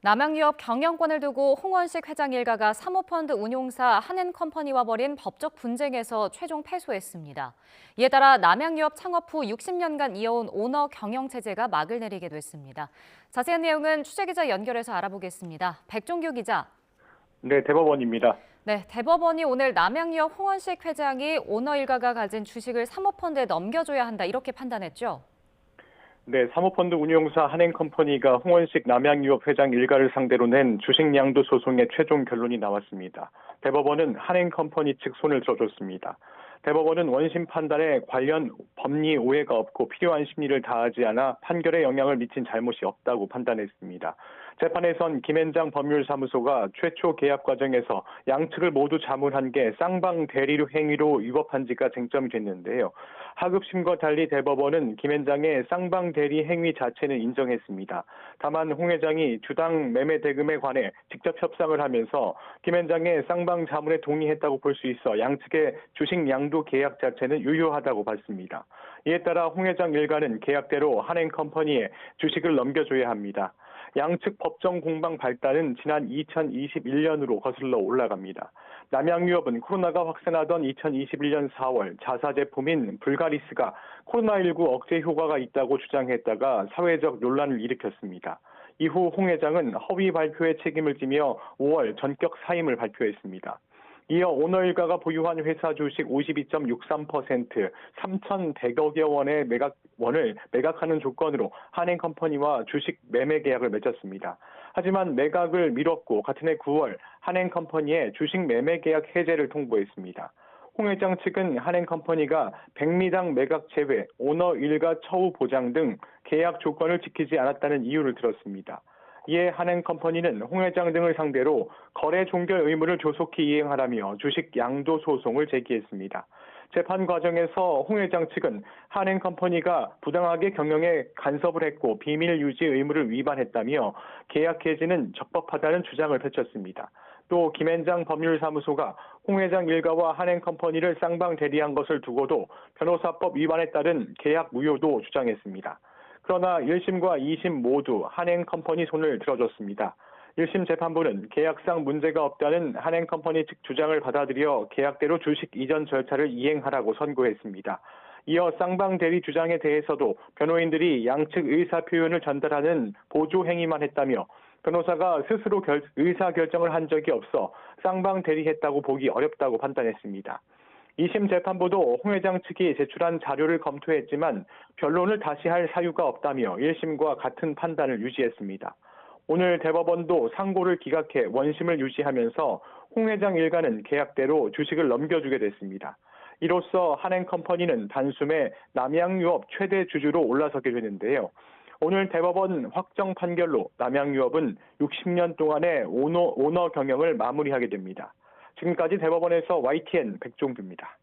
남양유업 경영권을 두고 홍원식 회장 일가가 사모펀드 운용사 한엔컴퍼니와 벌인 법적 분쟁에서 최종 패소했습니다. 이에 따라 남양유업 창업 후 60년간 이어온 오너 경영 체제가 막을 내리게 됐습니다. 자세한 내용은 취재기자 연결해서 알아보겠습니다. 백종규 기자. 네, 대법원입니다. 네, 대법원이 오늘 남양유업 홍원식 회장이 오너 일가가 가진 주식을 사모펀드에 넘겨줘야 한다 이렇게 판단했죠. 네, 사모펀드 운용사 한엔컴퍼니가 홍원식 남양유업 회장 일가를 상대로 낸 주식 양도 소송의 최종 결론이 나왔습니다. 대법원은 한엔컴퍼니 측 손을 들어줬습니다. 대법원은 원심 판단에 관련 법리 오해가 없고 필요한 심리를 다하지 않아 판결에 영향을 미친 잘못이 없다고 판단했습니다. 재판에선 김앤장 법률사무소가 최초 계약 과정에서 양측을 모두 자문한 게 쌍방 대리류 행위로 위법한지가 쟁점이 됐는데요. 하급심과 달리 대법원은 김앤장의 쌍방 대리 행위 자체는 인정했습니다. 다만 홍 회장이 주당 매매 대금에 관해 직접 협상을 하면서 김앤장의 쌍방 자문에 동의했다고 볼 수 있어 양측의 주식 양도 계약 자체는 유효하다고 봤습니다. 이에 따라 홍 회장 일가는 계약대로 한엔컴퍼니에 주식을 넘겨줘야 합니다. 양측 법정 공방 발단은 지난 2021년으로 거슬러 올라갑니다. 남양유업은 코로나가 확산하던 2021년 4월 자사 제품인 불가리스가 코로나19 억제 효과가 있다고 주장했다가 사회적 논란을 일으켰습니다. 이후 홍 회장은 허위 발표에 책임을 지며 5월 전격 사임을 발표했습니다. 이어 오너 일가가 보유한 회사 주식 52.63% 3,100억여 원의 원을 매각하는 조건으로 한엔컴퍼니와 주식 매매 계약을 맺었습니다. 하지만 매각을 미뤘고 같은 해 9월 한엔컴퍼니에 주식 매매 계약 해제를 통보했습니다. 홍 회장 측은 한엔컴퍼니가 백미당 매각 제외, 오너 일가 처우 보장 등 계약 조건을 지키지 않았다는 이유를 들었습니다. 이에 한엔컴퍼니는 홍 회장 등을 상대로 거래 종결 의무를 조속히 이행하라며 주식 양도 소송을 제기했습니다. 재판 과정에서 홍 회장 측은 한엔컴퍼니가 부당하게 경영에 간섭을 했고 비밀 유지 의무를 위반했다며 계약 해지는 적법하다는 주장을 펼쳤습니다. 또 김앤장 법률사무소가 홍 회장 일가와 한엔컴퍼니를 쌍방 대리한 것을 두고도 변호사법 위반에 따른 계약 무효도 주장했습니다. 그러나 1심과 2심 모두 한엔컴퍼니 손을 들어줬습니다. 1심 재판부는 계약상 문제가 없다는 한엔컴퍼니 측 주장을 받아들여 계약대로 주식 이전 절차를 이행하라고 선고했습니다. 이어 쌍방 대리 주장에 대해서도 변호인들이 양측 의사 표현을 전달하는 보조 행위만 했다며 변호사가 스스로 의사 결정을 한 적이 없어 쌍방 대리했다고 보기 어렵다고 판단했습니다. 2심 재판부도 홍 회장 측이 제출한 자료를 검토했지만 변론을 다시 할 사유가 없다며 1심과 같은 판단을 유지했습니다. 오늘 대법원도 상고를 기각해 원심을 유지하면서 홍 회장 일가는 계약대로 주식을 넘겨주게 됐습니다. 이로써 한엔컴퍼니는 단숨에 남양유업 최대 주주로 올라서게 되는데요. 오늘 대법원 확정 판결로 남양유업은 60년 동안의 오너 경영을 마무리하게 됩니다. 지금까지 대법원에서 YTN 백종규입니다.